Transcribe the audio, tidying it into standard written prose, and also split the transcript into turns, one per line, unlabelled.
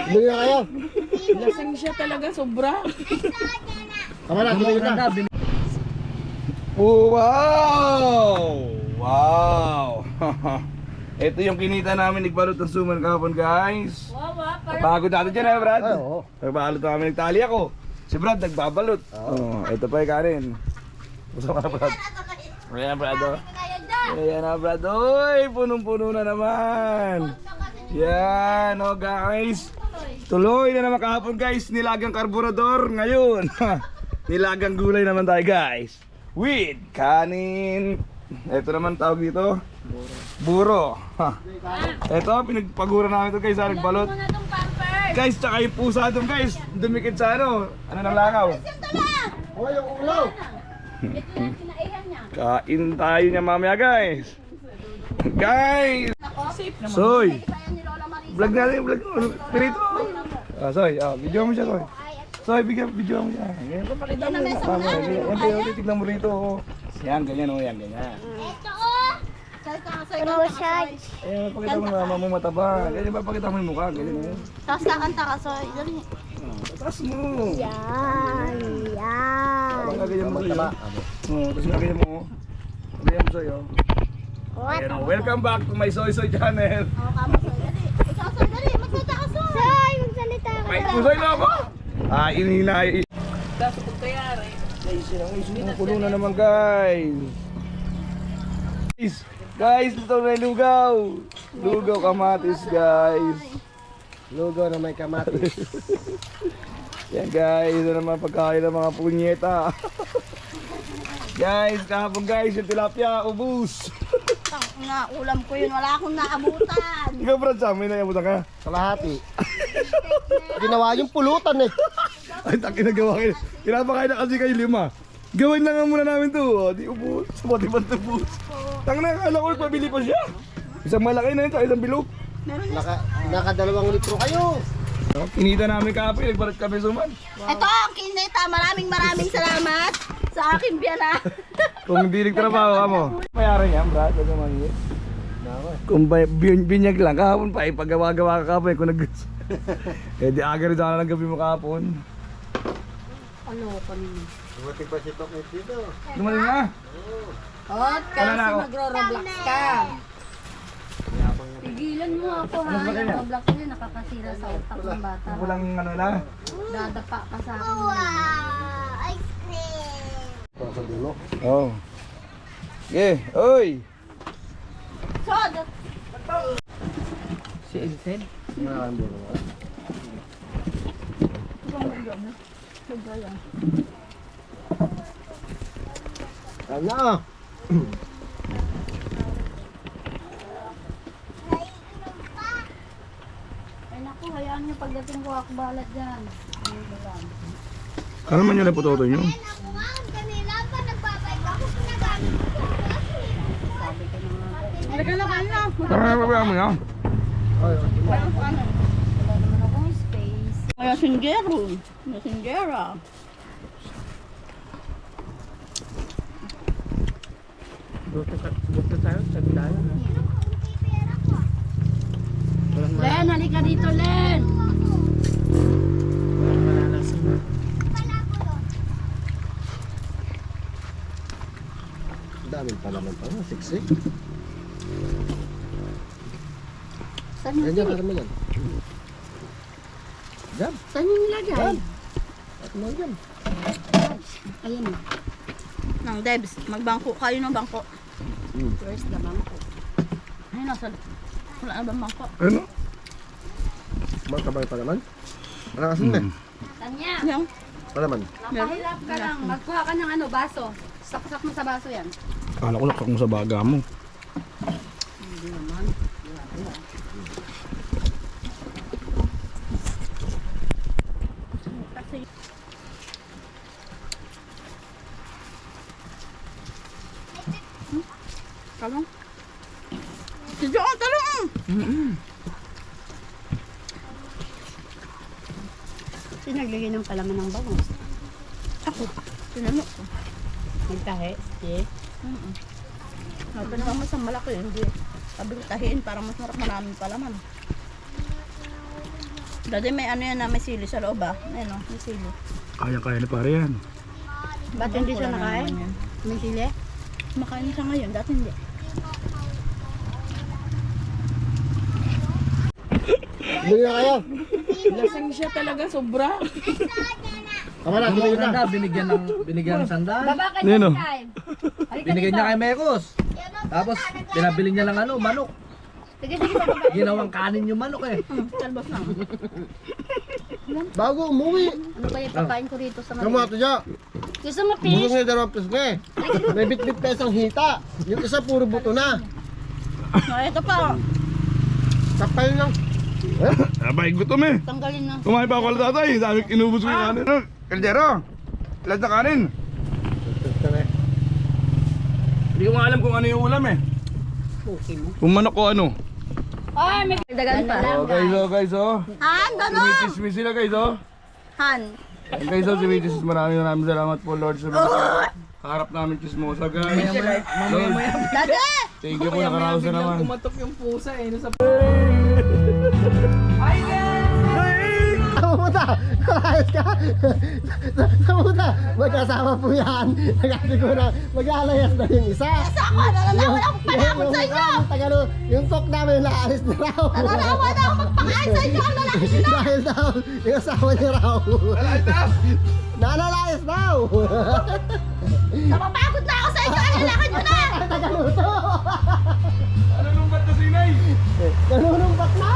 Bili na kayo.
Lasing siya talaga, sobra.
Tama na, bili na.
Wow! Wow! Ito yung kinita namin nagbalot ng suman kahapon, guys. Pagod natin dyan, eh, Brad?
Ay, oo.
Nagbalot namin, nagtali ako. Si Brad nagbabalot. Ito pa yung kanin. Masama na, Brad. Ayan, Brad. Ayan na, Brad. Uy, punong-puno na naman. Yan, oh guys. Tuloy na naman kahapon, guys. Nilagang karburador. Ngayon, nilagang gulay naman tayo, guys. With kanin. Ito naman tawag dito. Buro. Ito, pinagpagura namin ito, guys. Nagbalot. Guys, tsaka yung pusa doon, guys. Dumikit sa ano. Ano ng langaw?
Oh, yung ulo.
Kain tayo niya mamaya, guys. Guys! Soy! Vlog natin, vlog mo. Pirito. Soy, video mo siya, Soy. Soy, video mo siya. Ganyan, papakita mo. Yan, titignan mo rito. Yan, ganyan, yan, ganyan. Ayan, papakita mo mama mo mataba. Ganyan, papakita mo yung mukha. Ganyan,
Tapos kakanta ka, so dali.
taas mo.
Yan.
Parang ganyan mo, Soy. Tapos ganyan mo. Ganyan mo, Soy. Ayan, welcome back to my Soy Soy channel.
Kamo, so dali. Ikaw, so dali. Magsalita ka, so. Soy, magsalita ka.
Ay, pusoy na ako. Inhinay.
Tapos kung kayari.
Puno na naman, guys. Guys, ito na yung lugaw. Lugaw kamatis, guys.
Lugaw na may kamatis.
Yan, guys. Ito naman pagkain ng mga punyeta. Guys, kahapon, guys, yung tilapia, ubus.
Na ulam ko yun, wala akong naabutan.
Ikaw, Brad, sa amin na yabutan ka.
Kalahati. Ginawa yung pulutan eh.
Ay, taki na gawa kayo. Pinapakain na kasi kayo 5. Gawin na nga muna namin to. Di ubus. Pati ba ito ubus? Tang na, akala ko pabili pa siya. Isang malaki na yun, tsaka isang bilog.
Nakadalawang litro kayo.
Kinita namin kahapon, nagbarat kami suman.
Ito ang kinita. Maraming salamat sa aking biyana.
Kung hindi nagtrabaho ka mo. Mayaran yan, Brad. Huwag ka mangingit. Kung binyag lang, kahapon pa, ipagawa-gawa ka kahapon. Kung eh di aga rin sana ng gabi mo kahapon.
Ano pa ninyo?
Buti pa si Tok dito.
Dumaling na.
Hot,
Wala na ako.
magro-roblox ka. Pigilan mo ako ha.
Ano ba kaya?
Yung roblox niya nakakasira sa utak ng bata.
Walang ano na.
Dadapa pa sa akin. Ice cream.
Sa dulo.
Oo. Okay, oy.
Si Elsen.
Nga ang dulo. Ano?
Ay naku, hayaan niyo pagdating ko ako balat dyan.
Ano man yun na putoto nyo?
Halika na kayo.
Tama na ba mo yan?
Wala naman akong space. Messenger.
Gusto tayo, sagdala.
Len, halika dito, Len.
Daming palaman pa. Siksik.
Saan yung
Ganyan ka naman yan. Diyan.
Saan yung nilagay?
At mo yan.
Ayan. Nang Debs, magbangko kayo ng bangko. Where's the bangko? Ay, nasa... Wala na bang bangko?
Ano?
Magkabay pa naman. Nakakasin na.
Tanya,
Yan.
Palaman.
napahilap ka lang. Magkuha ka ng ano, baso. Saksak mo sa baso yan.
Kala ko nakak mo sa baga mo.
Hindi naman. Kasi... Talong? Sige ang talong! Sino naglagay ng palaman ng bangus? Ako. Sinano ko. Nagtahi? Yes. Ito naman mas ang malaki. Hindi. Sabi ko tahiin para mas maraming palaman. Dati may ano yan na may sili sa loob ah. Ayun o, may sili.
Kaya na pare yan.
Ba't hindi siya nakain? May sili?
Makain siya ngayon, dati hindi.
Hindi na kayo.
Lasing siya talaga, sobra.
Tama na, hindi na.
Binigyan ng sandal.
Baba ka
Nino?
dyan, Kai. Halika
Binigyan
dito.
niya kay Mekos. Tapos, pinabili niya ng manok.
Sige, sige, baba.
Ginawang kanin yung manok eh.
Talbos na.
Bago umuwi.
Ano ba yung pagkain ko rito sa
Kamu
Manila?
ato dyan.
Gusto mo
Busog
fish?
na yung 2 pesos na eh. May bit-bit pa isang hita. Yung isa puro buto na.
No, ito pa.
Kapal lang.
Abay, gutom eh.
Tanggalin na.
Kumain pa ako kala tatay. Sabi, inubos ko yung kanin. Kaldero, lahat na kanin. Hindi ko nga alam kung ano yung ulam eh. Kung manok o ano.
Ay, may dagan pa.
Oh guys, oh.
Han, doon o!
Sumitismis sila guys, oh.
Han.
Guys, oh, sumitismis. Maraming salamat po Lord sa mga harap namin chismosa guys. Lord,
Dati!
thank you po, nakaraos na naman.
Kumatok yung pusa eh. Sa...
Samuta! Nalayas ka! Samuta! Magkasama po yan. Nagati ko na maglalayas na yung isa.
Ako, nalalaman ako panakot sa inyo!
Yung tok namin naalis na raw.
Nalalaman ako magpakain sa inyo! Ang lalaki nila!
Dahil daw, yung asawa niya raw. Nanalayas daw!
Napapagod na ako sa inyo! Ang lalaki nyo na!
Tagaluto!
Ano nung ba't na sinay?
Nanunumbat na!